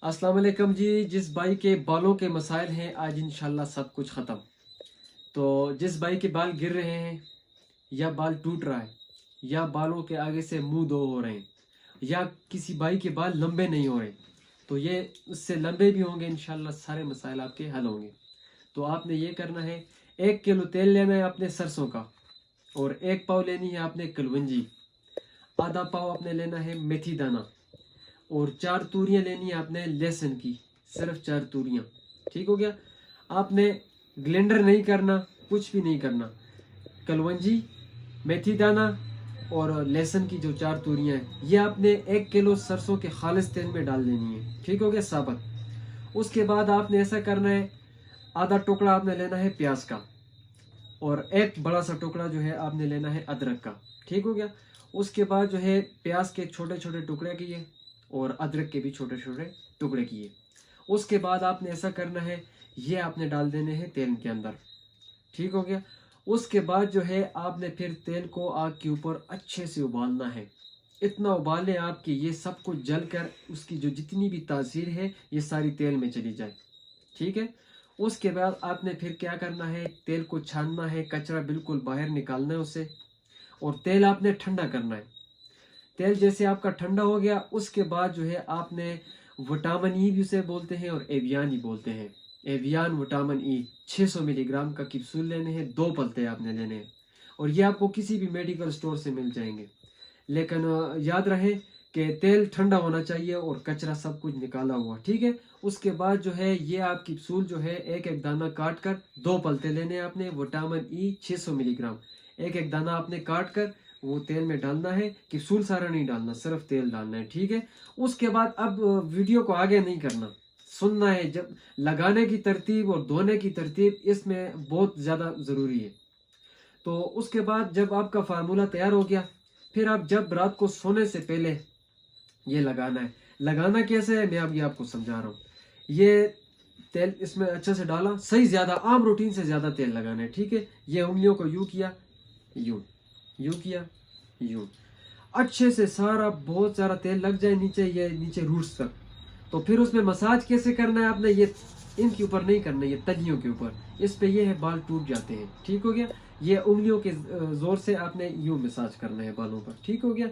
अस्सलाम वालेकुम जी। जिस भाई के बालों के मसाइल हैं आज इंशाल्लाह सब कुछ ख़त्म। तो जिस भाई के बाल गिर रहे हैं या बाल टूट रहा है या बालों के आगे से मुंह दो हो रहे हैं या किसी भाई के बाल लंबे नहीं हो रहे, तो ये उससे लंबे भी होंगे इंशाल्लाह, सारे मसाइल आपके हल होंगे। तो आपने ये करना है, 1 किलो तेल लेना है अपने सरसों का, और 1 पाव लेनी है आपने कलवंजी, आधा पाव आपने लेना है मेथी दाना, और 4 तूरियां लेनी है आपने लहसुन की, सिर्फ 4 तूरियां। ठीक हो गया। आपने ग्लेंडर नहीं करना, कुछ भी नहीं करना। कलवंजी, मेथी दाना और लहसुन की जो 4 तूरियां हैं, ये आपने 1 किलो सरसों के खालिस तेल में डाल देनी है। ठीक हो गया, साबुत। उसके बाद आपने ऐसा करना है, आधा टुकड़ा आपने लेना है प्याज का, और एक बड़ा सा टुकड़ा जो है आपने लेना है अदरक का। ठीक हो गया। उसके बाद जो है प्याज के छोटे छोटे टुकड़े किए और अदरक के भी छोटे छोटे टुकड़े किए। उसके बाद आपने ऐसा करना है, ये आपने डाल देने हैं तेल के अंदर। ठीक हो गया। उसके बाद जो है आपने फिर तेल को आग के ऊपर अच्छे से उबालना है। इतना उबालें आप कि ये सब कुछ जल कर उसकी जो जितनी भी तासीर है ये सारी तेल में चली जाए। ठीक है। उसके बाद आपने फिर क्या करना है, तेल को छानना है, कचरा बिल्कुल बाहर निकालना है उसे, और तेल आपने ठंडा करना है। तेल जैसे आपका ठंडा हो गया, उसके बाद जो है आपने विटामिन ई भी उसे बोलते हैं और एवियान ही बोलते हैं, एवियान विटामिन ई 600 मिलीग्राम का कैप्सूल लेने हैं, 2 पलते आपने लेने हैं, और ये आपको किसी भी मेडिकल स्टोर से मिल जाएंगे। लेकिन याद रहे कि तेल ठंडा होना चाहिए और कचरा सब कुछ निकाला हुआ। ठीक है। उसके बाद जो है ये आप कैप्सूल जो है एक एक दाना काट कर 2 पलते लेने हैं आपने, विटामिन ई 600 मिलीग्राम, एक एक दाना आपने काट कर वो तेल में डालना है। कैप्सूल सारा नहीं डालना, सिर्फ तेल डालना है। ठीक है। उसके बाद अब वीडियो को आगे नहीं करना, सुनना है। जब लगाने की तरतीब और धोने की तरतीब इसमें बहुत ज़्यादा ज़रूरी है। तो उसके बाद जब आपका फार्मूला तैयार हो गया, फिर आप जब रात को सोने से पहले ये लगाना है। लगाना कैसे है मैं अभी आपको समझा रहा हूँ। ये तेल इसमें अच्छे से डाला, सही ज्यादा आम रूटीन से ज्यादा तेल लगाना है। ठीक है। ये उंगलियों को यूं किया, यूं, यूं किया, यूं, अच्छे से सारा बहुत सारा तेल लग जाए नीचे, ये नीचे रूट्स तक। तो फिर उसमें मसाज कैसे करना है आपने, ये इनके ऊपर नहीं करना, ये तलियों के ऊपर, इस पे ये है बाल टूट जाते हैं। ठीक हो गया। ये उंगलियों के जोर से आपने यूं मसाज करना है बालों पर। ठीक हो गया।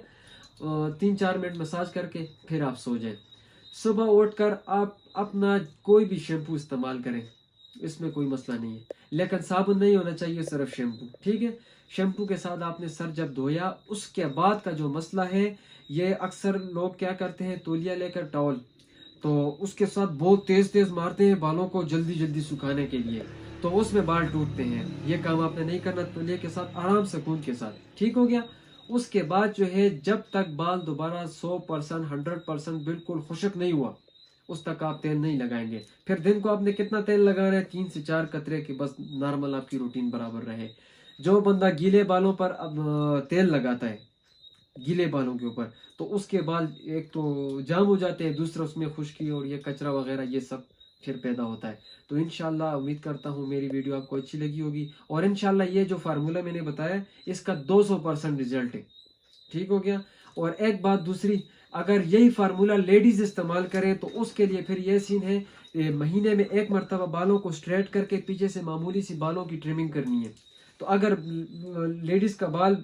3-4 मिनट मसाज करके फिर आप सो जाएं। सुबह उठकर आप अपना कोई भी शैम्पू इस्तेमाल करें, इसमें कोई मसला नहीं है, लेकिन साबुन नहीं होना चाहिए, सिर्फ शैम्पू। ठीक है। शैम्पू के साथ आपने सर जब धोया, उसके बाद का जो मसला है, ये अक्सर लोग क्या करते हैं, तौलिया लेकर टॉवल, तो उसके साथ बहुत तेज तेज मारते हैं बालों को जल्दी जल्दी सुखाने के लिए, तो उसमें बाल टूटते हैं। ये काम आपने नहीं करना, तौलिया के साथ आराम सुकून के साथ। ठीक हो गया। उसके बाद जो है जब तक बाल दोबारा 100% 100% बिल्कुल खुश्क नहीं हुआ, उस तक आप तेल नहीं लगाएंगे। फिर दिन को आपने कितना तेल लगाना है, 3 से 4 कतरे की, बस नॉर्मल आपकी रूटीन बराबर रहे। जो बंदा गीले बालों पर अब तेल लगाता है गीले बालों के ऊपर, तो उसके बाल एक तो जाम हो जाते हैं, दूसरा उसमें खुश्की और ये कचरा वगैरह ये सब फिर पैदा होता है। तो इंशाल्लाह उम्मीद करता हूँ मेरी वीडियो आपको अच्छी लगी होगी, और इंशाल्लाह ये जो फार्मूला मैंने बताया इसका 200% रिजल्ट है। ठीक हो गया। और एक बात दूसरी, अगर यही फार्मूला लेडीज इस्तेमाल करें तो उसके लिए फिर ये सीन है, महीने में 1 मरतबा बालों को स्ट्रेट करके पीछे से मामूली सी बालों की ट्रिमिंग करनी है। तो अगर लेडीज का बाल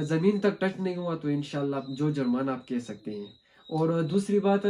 जमीन तक टच नहीं हुआ तो इंशाल्लाह जो जुर्माना आप कह सकते हैं। और दूसरी बात,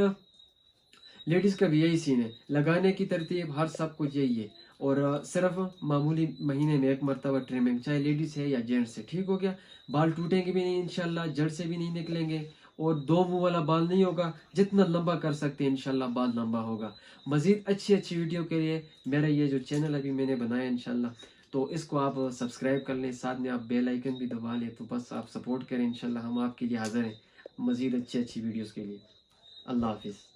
लेडीज का भी यही सीन है, लगाने की तरतीब हर सब कुछ यही है, और सिर्फ मामूली महीने में 1 मरतबा ट्रिमिंग, चाहे लेडीज है या जेंट्स है। ठीक हो गया। बाल टूटेंगे भी नहीं इंशाल्लाह, जड़ से भी नहीं निकलेंगे, और 2 मुंह वाला बाल नहीं होगा। जितना लंबा कर सकते हैं इंशाल्लाह बाल लंबा होगा। मजीद अच्छी अच्छी वीडियो के लिए मेरा ये जो चैनल अभी मैंने बनाया इंशाल्लाह, तो इसको आप सब्सक्राइब कर लें, साथ में आप बेल आइकन भी दबा लें। तो बस आप सपोर्ट करें, इंशाल्लाह हम आपके लिए हाजिर हैं मजीद अच्छी अच्छी वीडियोस के लिए। अल्लाह हाफिज़।